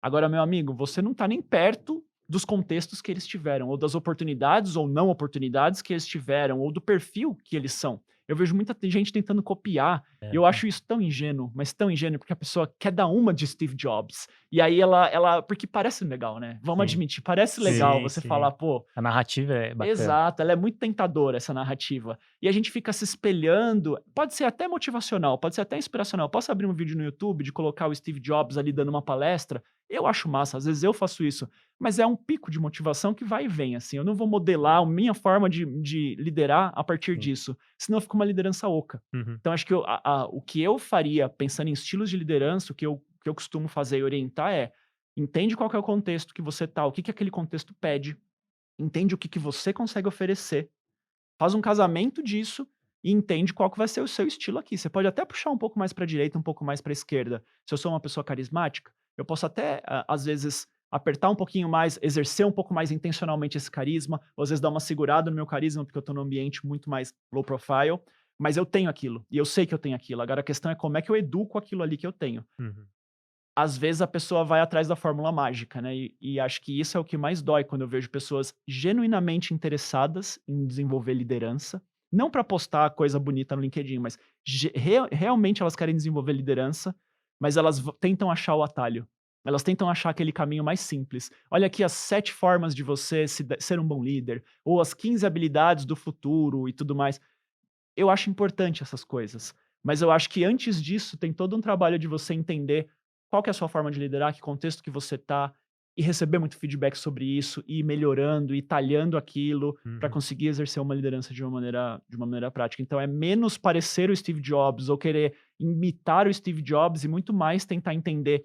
Agora, meu amigo, você não tá nem perto dos contextos que eles tiveram, ou das oportunidades ou não oportunidades que eles tiveram, ou do perfil que eles são. Eu vejo muita gente tentando copiar, e É, eu acho isso tão ingênuo, mas tão ingênuo, porque a pessoa quer dar uma de Steve Jobs. E aí ela porque parece legal, né? Vamos sim. admitir, parece legal Sim, você falar, sim. pô, A narrativa é bacana. exato, ela é muito tentadora, essa narrativa. E a gente fica se espelhando, pode ser até motivacional, pode ser até inspiracional. Posso abrir um vídeo no YouTube de colocar o Steve Jobs ali dando uma palestra? Eu acho massa, às vezes eu faço isso, mas é um pico de motivação que vai e vem, assim. Eu não vou modelar a minha forma de liderar a partir Sim. disso, senão fica uma liderança oca. Uhum. Então acho que o que eu faria pensando em estilos de liderança, o que eu costumo fazer e orientar é, entende qual que é o contexto que você tá, o que que aquele contexto pede, entende o que que você consegue oferecer, faz um casamento disso e entende qual que vai ser o seu estilo aqui. Você pode até puxar um pouco mais para a direita, um pouco mais para a esquerda. Se eu sou uma pessoa carismática, eu posso até, às vezes, apertar um pouquinho mais, exercer um pouco mais intencionalmente esse carisma, ou às vezes dar uma segurada no meu carisma, porque eu estou num ambiente muito mais low profile, mas eu tenho aquilo, e eu sei que eu tenho aquilo. Agora a questão é como é que eu educo aquilo ali que eu tenho. Uhum. Às vezes a pessoa vai atrás da fórmula mágica, né, e acho que isso é o que mais dói quando eu vejo pessoas genuinamente interessadas em desenvolver liderança, não para postar coisa bonita no LinkedIn, mas realmente elas querem desenvolver liderança, mas elas tentam achar o atalho. Elas tentam achar aquele caminho mais simples. Olha aqui as 7 formas de você ser um bom líder, ou as 15 habilidades do futuro e tudo mais. Eu acho importante essas coisas, mas eu acho que antes disso tem todo um trabalho de você entender qual que é a sua forma de liderar, que contexto que você tá, e receber muito feedback sobre isso, e ir melhorando, e talhando aquilo, para Uhum. conseguir exercer uma liderança de uma maneira prática. Então é menos parecer o Steve Jobs ou querer imitar o Steve Jobs e muito mais tentar entender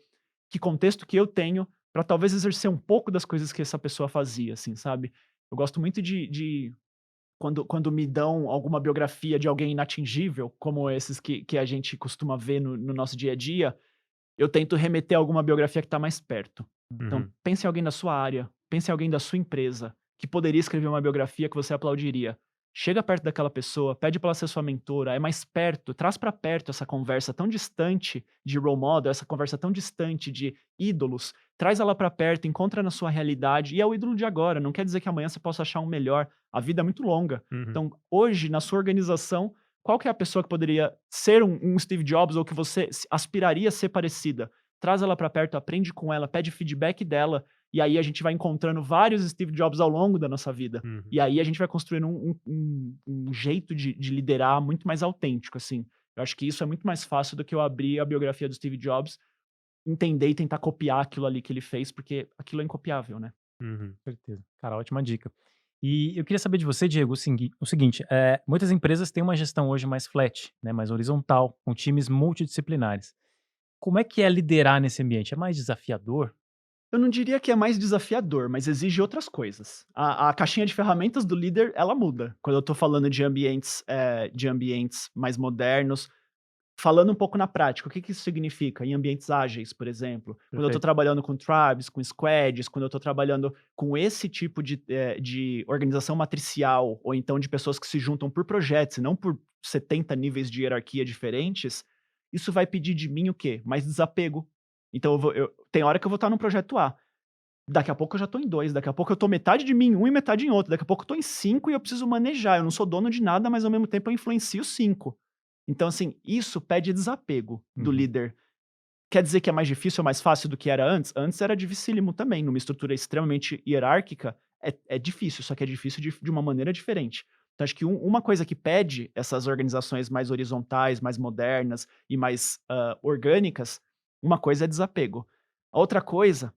que contexto que eu tenho para talvez exercer um pouco das coisas que essa pessoa fazia, assim, sabe. Eu gosto muito de quando me dão alguma biografia de alguém inatingível, como esses que a gente costuma ver no nosso dia a dia, eu tento remeter a alguma biografia que está mais perto. Então, Uhum. pense em alguém da sua área, pense em alguém da sua empresa, que poderia escrever uma biografia que você aplaudiria. Chega perto daquela pessoa, pede para ela ser sua mentora, é mais perto, traz para perto essa conversa tão distante de role model, essa conversa tão distante de ídolos, traz ela para perto, encontra na sua realidade, e é o ídolo de agora, não quer dizer que amanhã você possa achar um melhor, a vida é muito longa. Uhum. Então, hoje, na sua organização, qual que é a pessoa que poderia ser um Steve Jobs ou que você aspiraria a ser parecida? Traz ela para perto, aprende com ela, pede feedback dela, e aí a gente vai encontrando vários Steve Jobs ao longo da nossa vida. Uhum. E aí a gente vai construindo um jeito de liderar muito mais autêntico, assim. Eu acho que isso é muito mais fácil do que eu abrir a biografia do Steve Jobs, entender e tentar copiar aquilo ali que ele fez, porque aquilo é incopiável, né. Uhum. Certeza. Cara, ótima dica. E eu queria saber de você, Diego, o seguinte, muitas empresas têm uma gestão hoje mais flat, né, mais horizontal, com times multidisciplinares. Como é que é liderar nesse ambiente? É mais desafiador? Eu não diria que é mais desafiador, mas exige outras coisas. A caixinha de ferramentas do líder, ela muda. Quando eu tô falando de ambientes mais modernos, falando um pouco na prática, o que que isso significa? Em ambientes ágeis, por exemplo, quando eu tô Perfeito. trabalhando com tribes, com squads, quando eu tô trabalhando com esse tipo de organização matricial, ou então de pessoas que se juntam por projetos e não por 70 níveis de hierarquia diferentes, isso vai pedir de mim o quê? Mais desapego. Então tem hora que eu vou estar num projeto A, daqui a pouco eu já tô em 2, daqui a pouco eu tô metade de mim em um e metade em outro, daqui a pouco eu tô em 5 e eu preciso manejar, eu não sou dono de nada, mas ao mesmo tempo eu influencio 5. Então assim, isso pede desapego do Uhum. líder. Quer dizer que é mais difícil ou mais fácil do que era antes? Antes era dificílimo também, numa estrutura extremamente hierárquica, é difícil, só que é difícil de uma maneira diferente. Então acho que uma coisa que pede essas organizações mais horizontais, mais modernas e mais, orgânicas, uma coisa é desapego. A outra coisa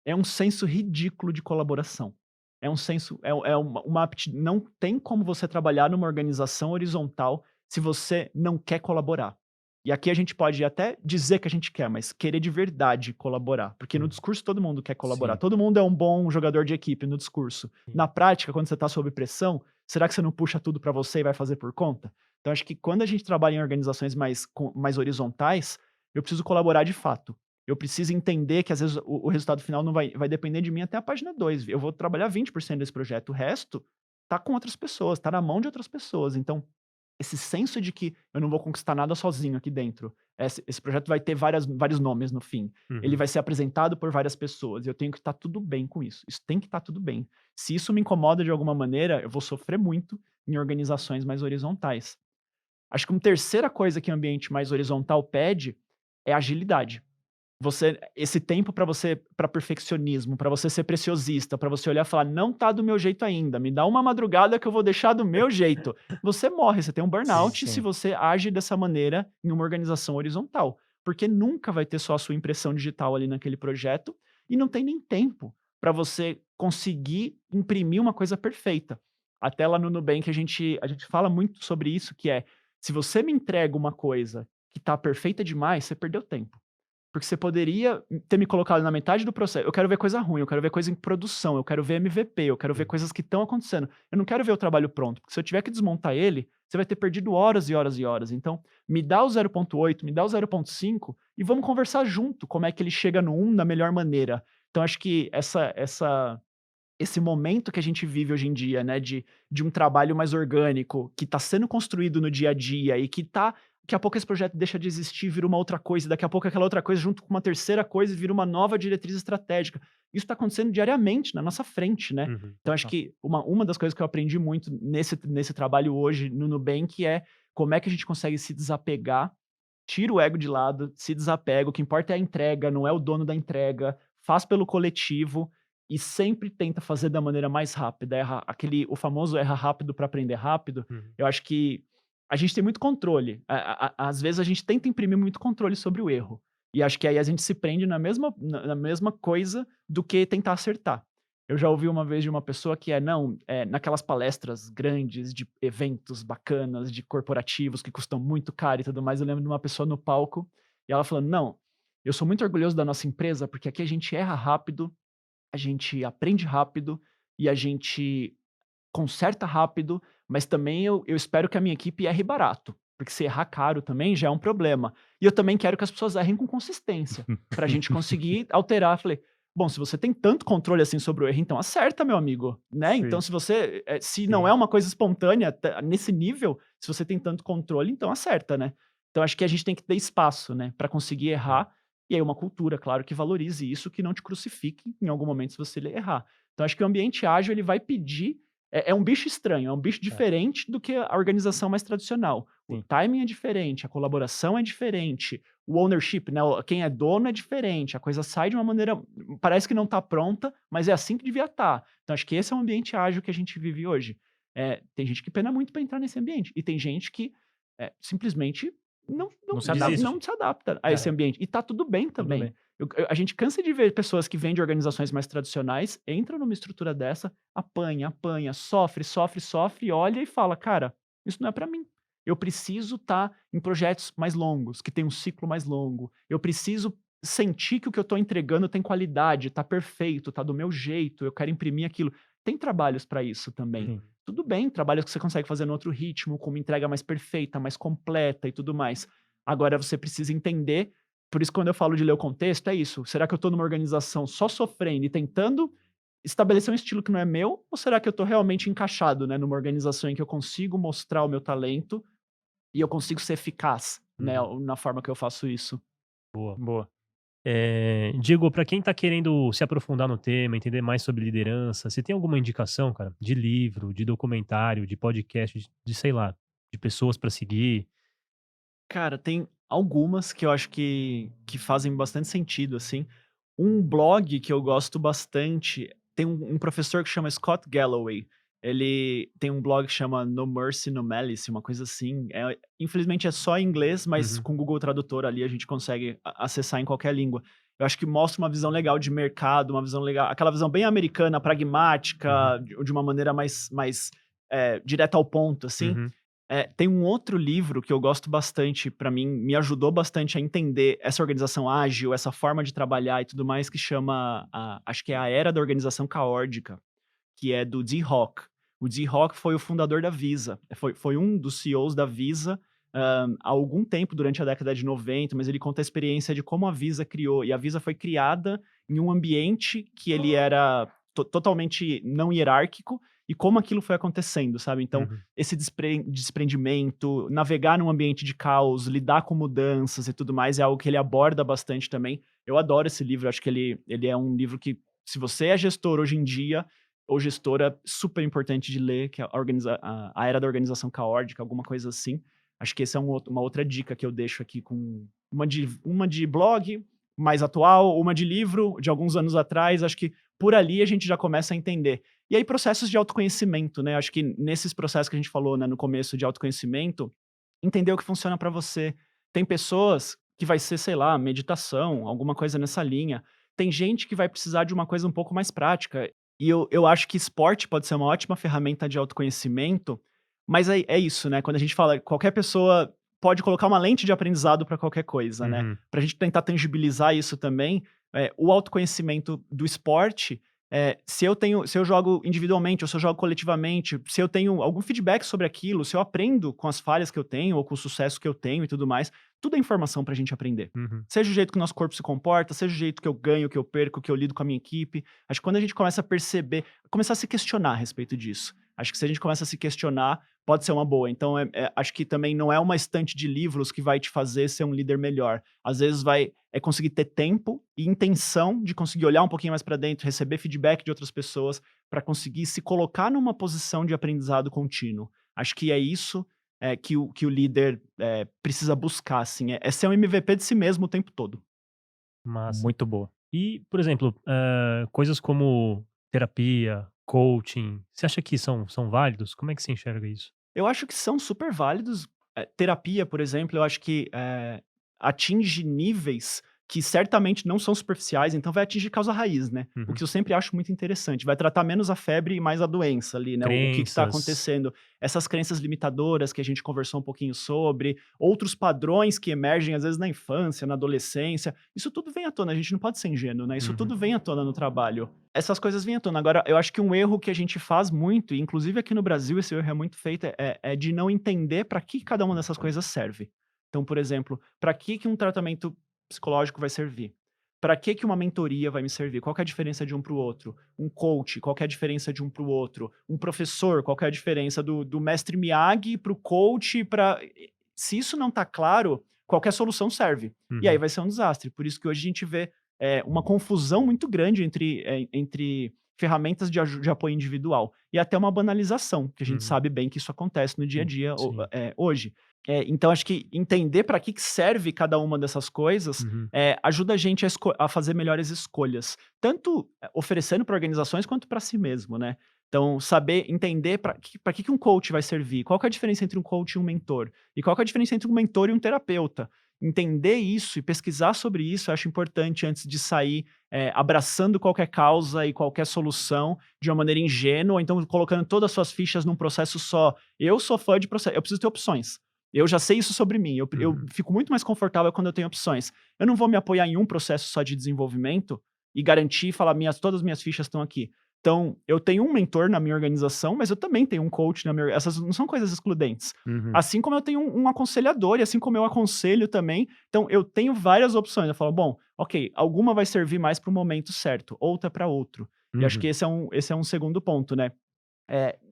é um senso ridículo de colaboração. É um senso é uma não tem como você trabalhar numa organização horizontal se você não quer colaborar. E aqui a gente pode até dizer que a gente quer, mas querer de verdade colaborar, porque no Uhum. discurso todo mundo quer colaborar, Sim, todo mundo é um bom jogador de equipe no discurso. Sim. Na prática, quando você está sob pressão, será que você não puxa tudo para você e vai fazer por conta? Então acho que quando a gente trabalha em organizações mais horizontais, eu preciso colaborar de fato. Eu preciso entender que às vezes o resultado final não vai depender de mim até a página 2. Eu vou trabalhar 20% desse projeto, o resto tá com outras pessoas, tá na mão de outras pessoas. Então esse senso de que eu não vou conquistar nada sozinho aqui dentro. Esse projeto vai ter vários nomes no fim. Ele Uhum. vai ser apresentado por várias pessoas. E eu tenho que estar tudo bem com isso. Isso tem que estar tudo bem. Se isso me incomoda de alguma maneira, eu vou sofrer muito em organizações mais horizontais. Acho que uma terceira coisa que o ambiente mais horizontal pede é agilidade. Esse tempo para perfeccionismo, para você ser preciosista, para você olhar e falar: "Não tá do meu jeito ainda, me dá uma madrugada que eu vou deixar do meu jeito". Você morre, você tem um Sim, burnout se sim. você age dessa maneira em uma organização horizontal, porque nunca vai ter só a sua impressão digital ali naquele projeto e não tem nem tempo para você conseguir imprimir uma coisa perfeita. Até lá no Nubank a gente fala muito sobre isso, que é: se você me entrega uma coisa que tá perfeita demais, você perdeu tempo. Porque você poderia ter me colocado na metade do processo. Eu quero ver coisa ruim, eu quero ver coisa em produção, eu quero ver MVP, eu quero ver Uhum. coisas que estão acontecendo. Eu não quero ver o trabalho pronto, porque se eu tiver que desmontar ele, você vai ter perdido horas e horas e horas. Então, me dá o 0.8, me dá o 0.5 e vamos conversar junto como é que ele chega no 1 da melhor maneira. Então, acho que esse momento que a gente vive hoje em dia, né, de um trabalho mais orgânico, que está sendo construído no dia a dia e daqui a pouco esse projeto deixa de existir, vira uma outra coisa, daqui a pouco aquela outra coisa junto com uma terceira coisa vira uma nova diretriz estratégica. Isso está acontecendo diariamente na nossa frente, né. Uhum. Então acho que uma das coisas que eu aprendi muito nesse trabalho hoje no Nubank é como é que a gente consegue se desapegar, tira o ego de lado, se desapega, o que importa é a entrega, não é o dono da entrega, faz pelo coletivo e sempre tenta fazer da maneira mais rápida, o famoso erra rápido para aprender rápido. Uhum. Eu acho que a gente tem muito controle, às vezes a gente tenta imprimir muito controle sobre o erro, e acho que aí a gente se prende na mesma coisa do que tentar acertar. Eu já ouvi uma vez de uma pessoa que não, naquelas palestras grandes de eventos bacanas, de corporativos que custam muito caro e tudo mais, eu lembro de uma pessoa no palco, e ela falando: "Não, eu sou muito orgulhoso da nossa empresa, porque aqui a gente erra rápido, a gente aprende rápido e a gente conserta rápido, mas também eu espero que a minha equipe erre barato, porque se errar caro também já é um problema. E eu também quero que as pessoas errem com consistência, para a gente conseguir alterar". Falei: "Bom, se você tem tanto controle assim sobre o erro, então acerta, meu amigo, né? Então Sim, se não é Sim. uma coisa espontânea nesse nível, se você tem tanto controle, então acerta, né?". Então acho que a gente tem que ter espaço, né, para conseguir É. errar, e aí uma cultura, claro, que valorize isso, que não te crucifique em algum momento se você errar. Então acho que o ambiente ágil ele vai pedir é um bicho estranho, é um bicho é, diferente do que a organização mais tradicional. O sim. timing é diferente, a colaboração é diferente, o ownership, né, quem é dono é diferente, a coisa sai de uma maneira parece que não está pronta, mas é assim que devia estar. Então acho que esse é o ambiente ágil que a gente vive hoje. Tem gente que pena muito para entrar nesse ambiente, e tem gente que, simplesmente Não se adapta. não se adapta a esse É, ambiente, e está tudo bem tudo também. bem. A gente cansa de ver pessoas que vêm de organizações mais tradicionais, entram numa estrutura dessa, apanha, apanha, sofre, sofre, sofre, olha e fala: "Cara, isso não é para mim. Eu preciso estar em projetos mais longos, que tem um ciclo mais longo. Eu preciso sentir que o que eu estou entregando tem qualidade, está perfeito, está do meu jeito, eu quero imprimir aquilo". Tem trabalhos para isso também. Sim. Tudo bem, trabalhos que você consegue fazer no outro ritmo, com uma entrega mais perfeita, mais completa e tudo mais. Agora você precisa entender, por isso quando eu falo de ler o contexto, é isso. Será que eu estou numa organização só sofrendo e tentando estabelecer um estilo que não é meu? Ou será que eu estou realmente encaixado, né, numa organização em que eu consigo mostrar o meu talento e eu consigo ser eficaz, né, Uhum. na forma que eu faço isso? Boa. Boa. Diego, para quem tá querendo se aprofundar no tema, entender mais sobre liderança, você tem alguma indicação, cara, de livro, de documentário, de podcast, de sei lá, de pessoas para seguir? Cara, tem algumas que eu acho que fazem bastante sentido, assim. Um blog que eu gosto bastante, tem um professor que chama Scott Galloway. Ele tem um blog que chama No Mercy, No Malice, uma coisa assim. Infelizmente é só em inglês, mas Uhum, com o Google Tradutor ali a gente consegue acessar em qualquer língua. Eu acho que mostra uma visão legal de mercado, uma visão legal, aquela visão bem americana, uhum, pragmática, de uma maneira mais direta ao ponto, assim. uhum, Tem um outro livro que eu gosto bastante, para mim, me ajudou bastante a entender essa organização ágil, essa forma de trabalhar e tudo mais, que chama, acho que é A Era da Organização Caótica, que é do Dee Hock. O Dee Hock foi o fundador da Visa, foi um dos CEOs da Visa, há algum tempo durante a década de 90, mas ele conta a experiência de como a Visa criou, e a Visa foi criada em um ambiente que ele era totalmente não hierárquico, e como aquilo foi acontecendo, sabe? Então, Uhum. esse desprendimento, navegar num ambiente de caos, lidar com mudanças e tudo mais, é algo que ele aborda bastante também. Eu adoro esse livro, acho que ele é um livro que, se você é gestor hoje em dia, ou gestora, super importante de ler, que é a Era da Organização Caótica, alguma coisa assim. Acho que essa é uma outra dica que eu deixo aqui, com uma de blog mais atual, uma de livro de alguns anos atrás. Acho que por ali a gente já começa a entender. E aí, processos de autoconhecimento, né? Acho que nesses processos que a gente falou, né, no começo, de autoconhecimento, entender o que funciona para você. Tem pessoas que vai ser, sei lá, meditação, alguma coisa nessa linha. Tem gente que vai precisar de uma coisa um pouco mais prática. E eu acho que esporte pode ser uma ótima ferramenta de autoconhecimento, mas é isso, né? Quando a gente fala, qualquer pessoa pode colocar uma lente de aprendizado para qualquer coisa, né? Uhum. Para a gente tentar tangibilizar isso também, o autoconhecimento do esporte, se eu jogo individualmente ou se eu jogo coletivamente, se eu tenho algum feedback sobre aquilo, se eu aprendo com as falhas que eu tenho ou com o sucesso que eu tenho e tudo mais, tudo é informação pra gente aprender. Uhum. Seja o jeito que o nosso corpo se comporta, seja o jeito que eu ganho, que eu perco, que eu lido com a minha equipe. Acho que quando a gente começa a perceber, começar a se questionar a respeito disso. Acho que se a gente começa a se questionar, pode ser uma boa. Então, acho que também não é uma estante de livros que vai te fazer ser um líder melhor. Às vezes é conseguir ter tempo e intenção de conseguir olhar um pouquinho mais para dentro, receber feedback de outras pessoas, para conseguir se colocar numa posição de aprendizado contínuo. Acho que é isso que o líder precisa buscar, assim, é ser um MVP de si mesmo o tempo todo. Massa. Muito boa. E, por exemplo, coisas como terapia, coaching, você acha que são válidos? Como é que você enxerga isso? Eu acho que são super válidos. Terapia, por exemplo, eu acho que atinge níveis que certamente não são superficiais, então vai atingir causa raiz, né? O Uhum. que eu sempre acho muito interessante. Vai tratar menos a febre e mais a doença ali, né? O que está Crenças. acontecendo. Essas crenças limitadoras que a gente conversou um pouquinho sobre, outros padrões que emergem, às vezes, na infância, na adolescência. Isso tudo vem à tona, a gente não pode ser ingênuo, né? Isso Uhum. tudo vem à tona no trabalho. Essas coisas vêm à tona. Agora, eu acho que um erro que a gente faz muito, e inclusive aqui no Brasil esse erro é muito feito, é de não entender para que cada uma dessas coisas serve. Então, por exemplo, para que um tratamento psicológico vai servir? Para que uma mentoria vai me servir? Qual que é a diferença de um para o outro? Um coach, qual que é a diferença de um para o outro? Um professor, qual que é a diferença do mestre Miyagi para o coach? Se isso não está claro, qualquer solução serve. E aí Uhum. vai ser um desastre. Por isso que hoje a gente vê uma confusão muito grande entre ferramentas de apoio individual e até uma banalização, que a gente Uhum. sabe bem que isso acontece no dia a dia Sim. hoje. Então, acho que entender para que serve cada uma dessas coisas Uhum. ajuda a gente a fazer melhores escolhas, tanto oferecendo para organizações quanto para si mesmo, né? Então, saber entender para que um coach vai servir, qual que é a diferença entre um coach e um mentor, e qual que é a diferença entre um mentor e um terapeuta. Entender isso e pesquisar sobre isso eu acho importante antes de sair abraçando qualquer causa e qualquer solução de uma maneira ingênua, ou então colocando todas as suas fichas num processo só. Eu sou fã de processo, eu preciso ter opções. Eu já sei isso sobre mim, eu Uhum. fico muito mais confortável quando eu tenho opções. Eu não vou me apoiar em um processo só de desenvolvimento e garantir e falar: todas as minhas fichas estão aqui. Então, eu tenho um mentor na minha organização, mas eu também tenho um coach na minha. Essas não são coisas excludentes. Uhum. Assim como eu tenho um aconselhador e assim como eu aconselho também. Então, eu tenho várias opções. Eu falo: bom, ok, alguma vai servir mais para o momento certo, outra para outro. E acho que Uhum. esse é um segundo ponto, né?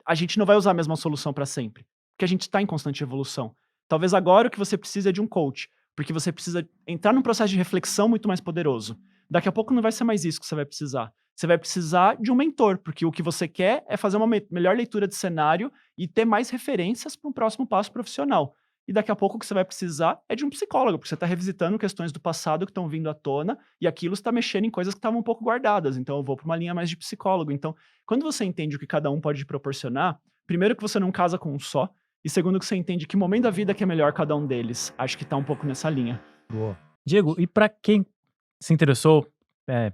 A gente não vai usar a mesma solução para sempre, porque a gente está em constante evolução. Talvez agora o que você precisa é de um coach, porque você precisa entrar num processo de reflexão muito mais poderoso. Daqui a pouco não vai ser mais isso que você vai precisar. Você vai precisar de um mentor, porque o que você quer é fazer uma melhor leitura de cenário e ter mais referências para um próximo passo profissional. E daqui a pouco o que você vai precisar é de um psicólogo, porque você está revisitando questões do passado que estão vindo à tona e aquilo está mexendo em coisas que estavam um pouco guardadas. Então eu vou para uma linha mais de psicólogo. Então, quando você entende o que cada um pode te proporcionar, primeiro que você não casa com um só, e segundo que você entende que momento da vida que é melhor cada um deles. Acho que tá um pouco nessa linha. Boa. Diego, e para quem se interessou,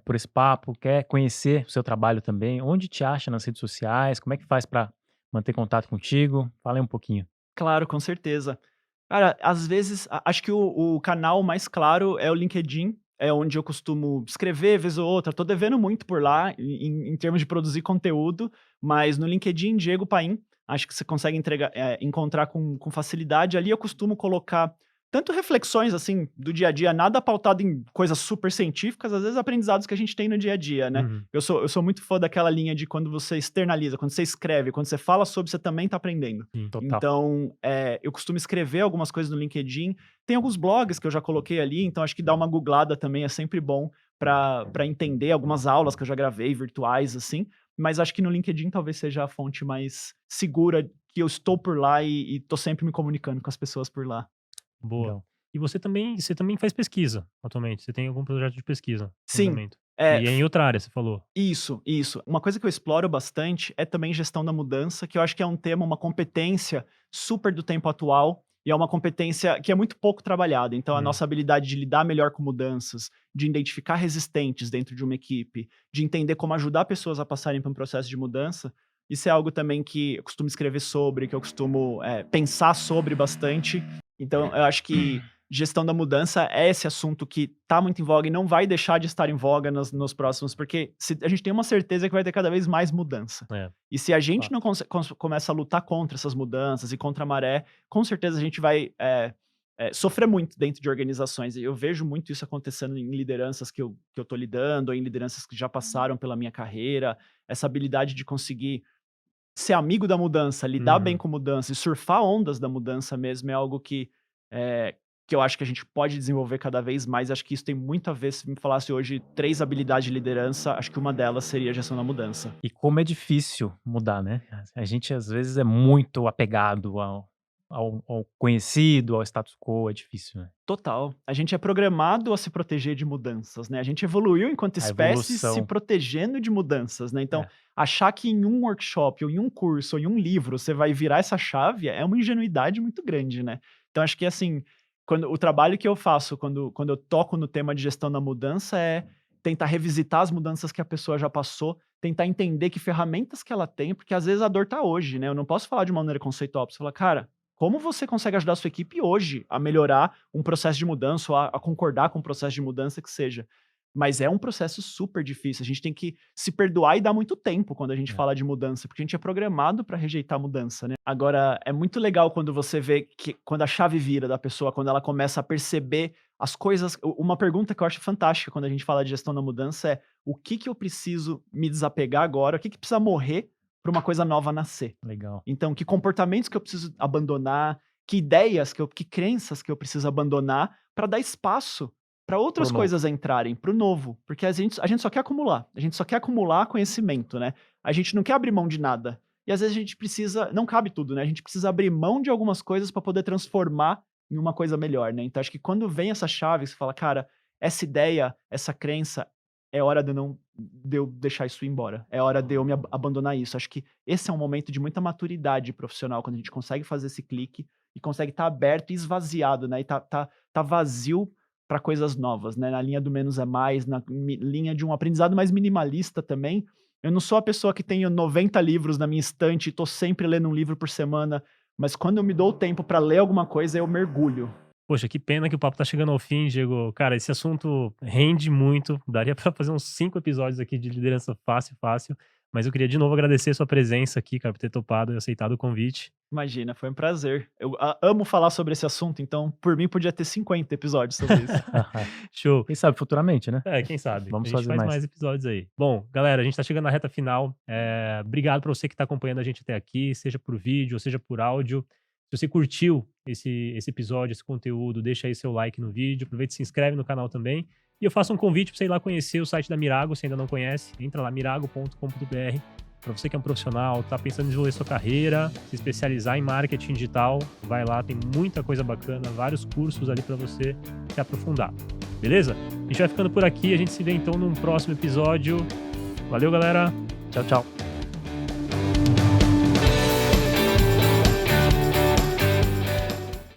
por esse papo, quer conhecer o seu trabalho também, onde te acha nas redes sociais? Como é que faz para manter contato contigo? Fala aí um pouquinho. Claro, com certeza. Cara, às vezes, acho que o canal mais claro é o LinkedIn, é onde eu costumo escrever, vez ou outra. Tô devendo muito por lá, em termos de produzir conteúdo, mas no LinkedIn, Diego Paim, acho que você consegue encontrar com facilidade. Ali eu costumo colocar tanto reflexões, assim, do dia a dia, nada pautado em coisas super científicas, às vezes aprendizados que a gente tem no dia a dia, né? Uhum. Eu sou muito fã daquela linha de quando você externaliza, quando você escreve, quando você fala sobre, você também tá aprendendo. Sim. Total. Então, eu costumo escrever algumas coisas no LinkedIn. Tem alguns blogs que eu já coloquei ali, então acho que dar uma googlada também é sempre bom para entender algumas aulas que eu já gravei, virtuais, assim. Mas acho que no LinkedIn talvez seja a fonte mais segura, que eu estou por lá e tô sempre me comunicando com as pessoas por lá. Boa. Legal. E você também faz pesquisa atualmente? Você tem algum projeto de pesquisa no Sim, momento? é, E é em outra área, você falou. Isso, isso. Uma coisa que eu exploro bastante é também gestão da mudança, que eu acho que é um tema, uma competência super do tempo atual, e é uma competência que é muito pouco trabalhada. Então, a Hum. nossa habilidade de lidar melhor com mudanças, de identificar resistentes dentro de uma equipe, de entender como ajudar pessoas a passarem por um processo de mudança, isso é algo também que eu costumo escrever sobre, que eu costumo pensar sobre bastante. Então, eu acho que gestão da mudança é esse assunto que está muito em voga e não vai deixar de estar em voga nos próximos, porque a gente tem uma certeza que vai ter cada vez mais mudança. É, E se a gente fato. não começa a lutar contra essas mudanças e contra a maré, com certeza a gente vai sofrer muito dentro de organizações. E eu vejo muito isso acontecendo em lideranças que eu estou lidando, ou em lideranças que já passaram pela minha carreira, essa habilidade de conseguir ser amigo da mudança, lidar bem Uhum. com mudança e surfar ondas da mudança mesmo é algo que eu acho que a gente pode desenvolver cada vez mais. Acho que isso tem muito a ver. Se me falasse hoje 3 habilidades de liderança, acho que uma delas seria a gestão da mudança. E como é difícil mudar, né? A gente às vezes é muito apegado ao conhecido, ao status quo, é difícil, né? Total. A gente é programado a se proteger de mudanças, né? A gente evoluiu enquanto A espécie se evolução. protegendo de mudanças, né? Então, É. achar que em um workshop, ou em um curso, ou em um livro, você vai virar essa chave é uma ingenuidade muito grande, né? Então, acho que assim, o trabalho que eu faço quando eu toco no tema de gestão da mudança é tentar revisitar as mudanças que a pessoa já passou, tentar entender que ferramentas que ela tem, porque às vezes a dor tá hoje, né? Eu não posso falar de uma maneira conceitual, preciso falar, cara, como você consegue ajudar a sua equipe hoje a melhorar um processo de mudança ou a concordar com um processo de mudança que seja? Mas é um processo super difícil. A gente tem que se perdoar e dar muito tempo quando a gente É. fala de mudança, porque a gente é programado para rejeitar a mudança, né? Agora, é muito legal quando você vê que quando a chave vira da pessoa, quando ela começa a perceber as coisas. Uma pergunta que eu acho fantástica quando a gente fala de gestão da mudança é: o que que eu preciso me desapegar agora? O que que precisa morrer para uma coisa nova nascer? Legal. Então, que comportamentos que eu preciso abandonar, que ideias, que crenças que eu preciso abandonar para dar espaço para Pro outras novo. coisas entrarem, para o novo. Porque a gente só quer acumular, a gente só quer acumular conhecimento, né? A gente não quer abrir mão de nada. E às vezes a gente precisa, não cabe tudo, né? A gente precisa abrir mão de algumas coisas para poder transformar em uma coisa melhor, né? Então acho que quando vem essa chave, você fala, cara, essa ideia, essa crença, é hora de eu deixar isso ir embora. É hora de eu me abandonar isso. Acho que esse é um momento de muita maturidade profissional, quando a gente consegue fazer esse clique e consegue estar aberto e esvaziado, né? E tá vazio para coisas novas, né? Na linha do menos é mais, na linha de um aprendizado mais minimalista também. Eu não sou a pessoa que tenho 90 livros na minha estante e tô sempre lendo um livro por semana, mas quando eu me dou o tempo para ler alguma coisa, eu mergulho. Poxa, que pena que o papo tá chegando ao fim, Diego. Cara, esse assunto rende muito. Daria pra fazer uns 5 episódios aqui de liderança fácil, fácil. Mas eu queria de novo agradecer a sua presença aqui, cara, por ter topado e aceitado o convite. Imagina, foi um prazer. Eu amo falar sobre esse assunto, então por mim podia ter 50 episódios sobre isso. Show. Quem sabe futuramente, né? É, quem sabe? Vamos A gente fazer faz mais. mais episódios aí. Bom, galera, a gente tá chegando na reta final. Obrigado pra você que tá acompanhando a gente até aqui, seja por vídeo ou seja por áudio. Se você curtiu esse episódio, esse conteúdo, deixa aí seu like no vídeo, aproveita e se inscreve no canal também. E eu faço um convite pra você ir lá conhecer o site da Mirago, se ainda não conhece, entra lá, mirago.com.br. Para você que é um profissional, tá pensando em desenvolver sua carreira, se especializar em marketing digital, vai lá, tem muita coisa bacana, vários cursos ali para você se aprofundar. Beleza? A gente vai ficando por aqui, a gente se vê então num próximo episódio. Valeu, galera! Tchau, tchau.